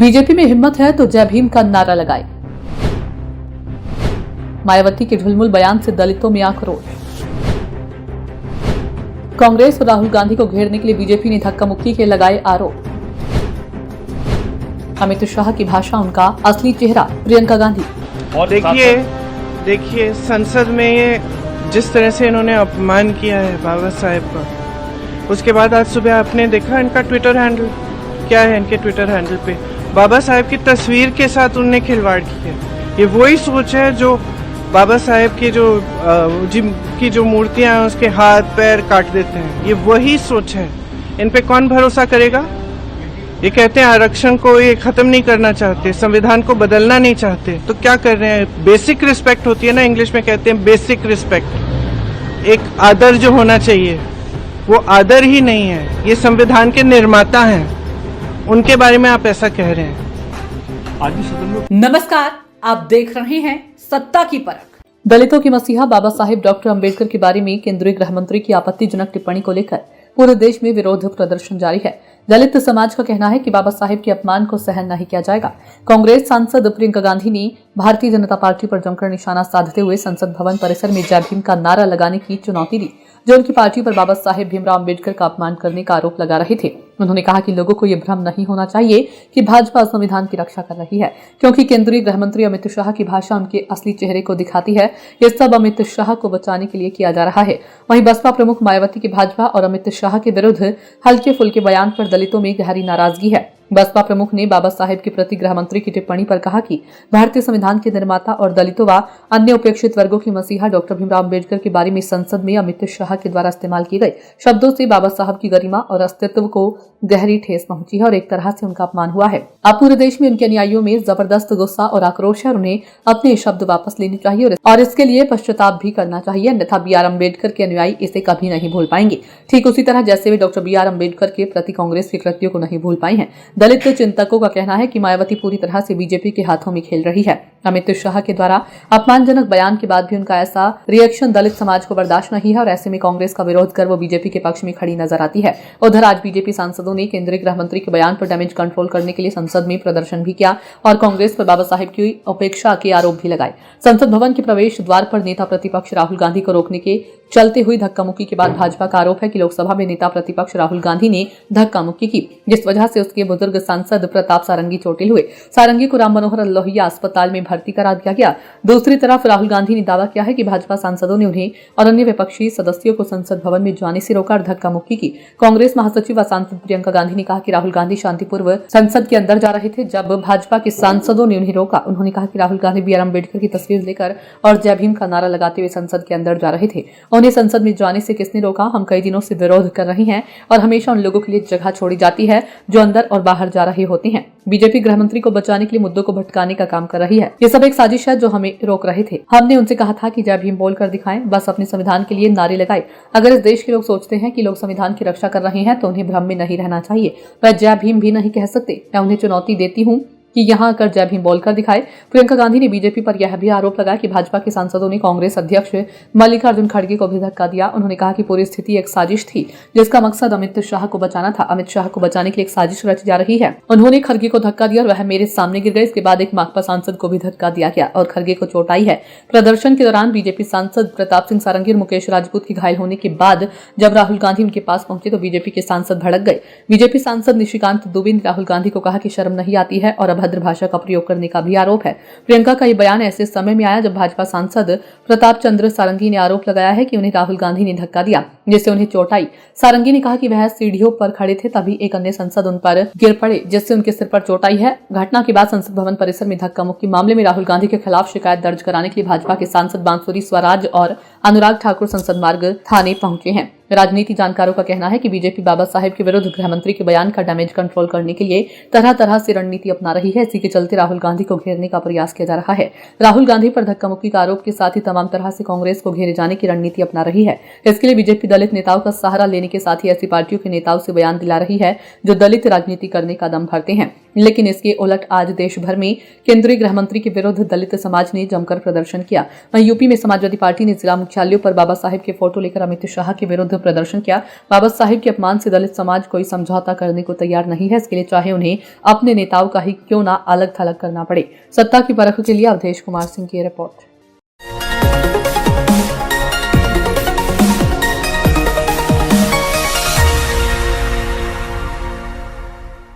BJP में हिम्मत है तो जय भीम का नारा लगाए। मायावती के ढुलमुल बयान से दलितों में आक्रोश। कांग्रेस और राहुल गांधी को घेरने के लिए बीजेपी ने धक्का मुक्की के लगाए आरोप। अमित शाह की भाषा उनका असली चेहरा प्रियंका गांधी। और देखिए संसद में ये जिस तरह से इन्होंने अपमान किया है बाबा साहेब का, उसके बाद आज सुबह आपने देखा इनका ट्विटर हैंडल क्या है। इनके ट्विटर हैंडल पे बाबा साहेब की तस्वीर के साथ उन्होंने खिलवाड़ की है। ये वही सोच है जो बाबा साहेब की जिनकी जो मूर्तियां हैं उसके हाथ पैर काट देते हैं। ये वही सोच है। इन पे कौन भरोसा करेगा। ये कहते हैं आरक्षण को ये खत्म नहीं करना चाहते, संविधान को बदलना नहीं चाहते, तो क्या कर रहे हैं। बेसिक रिस्पेक्ट होती है ना, इंग्लिश में कहते हैं बेसिक रिस्पेक्ट। एक आदर जो होना चाहिए वो आदर ही नहीं है। ये संविधान के निर्माता हैं, उनके बारे में आप ऐसा कह रहे हैं। आज भी सदन में नमस्कार, आप देख रहे हैं सत्ता की परख। दलितों के मसीहा बाबा साहेब डॉक्टर अंबेडकर के बारे में केंद्रीय गृह मंत्री की आपत्तिजनक टिप्पणी को लेकर पूरे देश में विरोध प्रदर्शन जारी है। दलित समाज का कहना है कि बाबा साहेब के अपमान को सहन नहीं किया जाएगा। कांग्रेस सांसद प्रियंका गांधी ने भारतीय जनता पार्टी पर जमकर निशाना साधते हुए संसद भवन परिसर में जय भीम का नारा लगाने की चुनौती दी, जो उनकी पार्टी पर बाबा साहेब भीमराव अम्बेडकर का अपमान करने का आरोप लगा रहे थे। उन्होंने कहा कि लोगों को यह भ्रम नहीं होना चाहिए कि भाजपा संविधान की रक्षा कर रही है, क्योंकि केंद्रीय गृह मंत्री अमित शाह की भाषा उनके असली चेहरे को दिखाती है। ये सब अमित शाह को बचाने के लिए किया जा रहा है। वहीं बसपा प्रमुख मायावती की भाजपा और अमित शाह के विरुद्ध हल्के फुल्के बयान पर दलितों में गहरी नाराजगी है। बसपा प्रमुख ने बाबा साहेब के प्रति गृह मंत्री की टिप्पणी पर कहा कि भारतीय संविधान के निर्माता और दलितों व अन्य उपेक्षित वर्गों के मसीहा डॉक्टर भीमराव अम्बेडकर के बारे में संसद में अमित शाह के द्वारा इस्तेमाल किए गए शब्दों से बाबा साहब की गरिमा और अस्तित्व को गहरी ठेस पहुंची है और एक तरह से उनका अपमान हुआ है। अब पूरे देश में उनके अनुयायियों में जबरदस्त गुस्सा और आक्रोश है और उन्हें अपने शब्द वापस लेने चाहिए और इसके लिए पश्चाताप भी करना चाहिए, अन्यथा BR अम्बेडकर के अनुयायी इसे कभी नहीं भूल पाएंगे। ठीक उसी तरह जैसे वे डॉक्टर BR अम्बेडकर के प्रति कांग्रेस के कृत्यों को नहीं भूल पाई हैं। दलित चिंतकों का कहना है कि मायावती पूरी तरह से बीजेपी के हाथों में खेल रही है। अमित शाह के द्वारा अपमानजनक बयान के बाद भी उनका ऐसा रिएक्शन दलित समाज को बर्दाश्त नहीं है और ऐसे में कांग्रेस का विरोध कर वो बीजेपी के पक्ष में खड़ी नजर आती है। उधर आज बीजेपी सांसदों ने केंद्रीय गृह मंत्री के बयान पर डैमेज कंट्रोल करने के लिए संसद में प्रदर्शन भी किया और कांग्रेस पर बाबा साहेब की उपेक्षा के आरोप भी लगाए। संसद भवन के प्रवेश द्वार पर नेता प्रतिपक्ष राहुल गांधी को रोकने के चलते हुई धक्का मुक्की के बाद भाजपा का आरोप है कि लोकसभा में नेता प्रतिपक्ष राहुल गांधी ने धक्का मुक्की की, जिस वजह से उसके बुजुर्ग सांसद प्रताप सारंगी चोटिल हुए। सारंगी को राम मनोहर लोहिया अस्पताल में भर्ती करा दिया गया। दूसरी तरफ राहुल गांधी ने दावा किया है कि भाजपा सांसदों ने उन्हें और अन्य विपक्षी सदस्यों को संसद भवन में जाने से रोका और धक्का मुक्की की। कांग्रेस महासचिव व सांसद प्रियंका गांधी ने कहा कि राहुल गांधी शांतिपूर्व संसद के अंदर जा रहे थे जब भाजपा के सांसदों ने उन्हें रोका। उन्होंने कहा कि राहुल गांधी BR अम्बेडकर की तस्वीर लेकर और जय भीम का नारा लगाते हुए संसद के अंदर जा रहे थे। उन्हें संसद में जाने से किसने रोका। हम कई दिनों से विरोध कर रहे हैं और हमेशा उन लोगों के लिए जगह छोड़ी जाती है जो अंदर और बाहर जा रहे होते हैं। बीजेपी गृह मंत्री को बचाने के लिए मुद्दों को भटकाने का काम कर रही है। ये सब एक साजिश है जो हमें रोक रहे थे। हमने उनसे कहा था कि जय भीम बोलकर दिखाएं, बस अपने संविधान के लिए नारे लगाए। अगर इस देश के लोग सोचते हैं कि लोग संविधान की रक्षा कर रहे हैं तो उन्हें भ्रम में नहीं रहना चाहिए। वह जय भीम भी नहीं कह सकते। मैं उन्हें चुनौती देती हूँ कि यहाँ आकर जय भीम बोलकर दिखाए। प्रियंका गांधी ने बीजेपी पर यह भी आरोप लगाया कि भाजपा के सांसदों ने कांग्रेस अध्यक्ष मल्लिकार्जुन खड़गे को भी धक्का दिया। उन्होंने कहा कि पूरी स्थिति एक साजिश थी जिसका मकसद अमित शाह को बचाना था। अमित शाह को बचाने के लिए एक साजिश रची जा रही है। उन्होंने खड़गे को धक्का दिया और वह मेरे सामने गिर गए। इसके बाद एक माकपा सांसद को भी धक्का दिया गया और खड़गे को चोट आई है। प्रदर्शन के दौरान बीजेपी सांसद प्रताप सिंह सारंगी और मुकेश राजपूत की घायल होने के बाद जब राहुल गांधी उनके पास पहुंचे तो बीजेपी के सांसद भड़क गए। बीजेपी सांसद निशिकांत दुबे ने राहुल गांधी को कहा कि शर्म नहीं आती है और अभद्र भाषा का प्रयोग करने का भी आरोप है। प्रियंका का ये बयान ऐसे समय में आया जब भाजपा सांसद प्रताप चंद्र सारंगी ने आरोप लगाया है कि उन्हें राहुल गांधी ने धक्का दिया जिससे उन्हें चोट आई। सारंगी ने कहा कि वह सीढ़ियों पर खड़े थे तभी एक अन्य सांसद उन पर गिर पड़े जिससे उनके सिर पर चोट आई है। घटना के बाद संसद भवन परिसर में धक्का मुक्की मामले में राहुल गांधी के खिलाफ शिकायत दर्ज कराने के लिए भाजपा के सांसद बांसुरी स्वराज और अनुराग ठाकुर संसद मार्ग थाने पहुंचे हैं। राजनीति जानकारों का कहना है कि बीजेपी बाबा साहेब के विरुद्ध गृह मंत्री के बयान का डैमेज कंट्रोल करने के लिए तरह तरह से रणनीति अपना रही है। इसी के चलते राहुल गांधी को घेरने का प्रयास किया जा रहा है। राहुल गांधी पर धक्का मुक्की का आरोप के साथ ही तमाम तरह से कांग्रेस को घेरे जाने की रणनीति अपना रही है। इसके लिए बीजेपी दलित नेताओं का सहारा लेने के साथ ही ऐसी पार्टियों के नेताओं से बयान दिला रही है जो दलित राजनीति करने का दम भरते हैं। लेकिन इसके उलट आज देश भर में केंद्रीय गृह मंत्री के विरुद्ध दलित समाज ने जमकर प्रदर्शन किया। वहीं यूपी में समाजवादी पार्टी ने जिला मुख्यालयों पर बाबा साहेब के फोटो लेकर अमित शाह के विरुद्ध प्रदर्शन किया। बाबा साहिब के अपमान से दलित समाज कोई समझौता करने को तैयार नहीं है। इसके लिए चाहे उन्हें अपने नेताओं का ही क्यों ना अलग थलग करना पड़े। सत्ता की परख के लिए अवधेश कुमार सिंह की रिपोर्ट।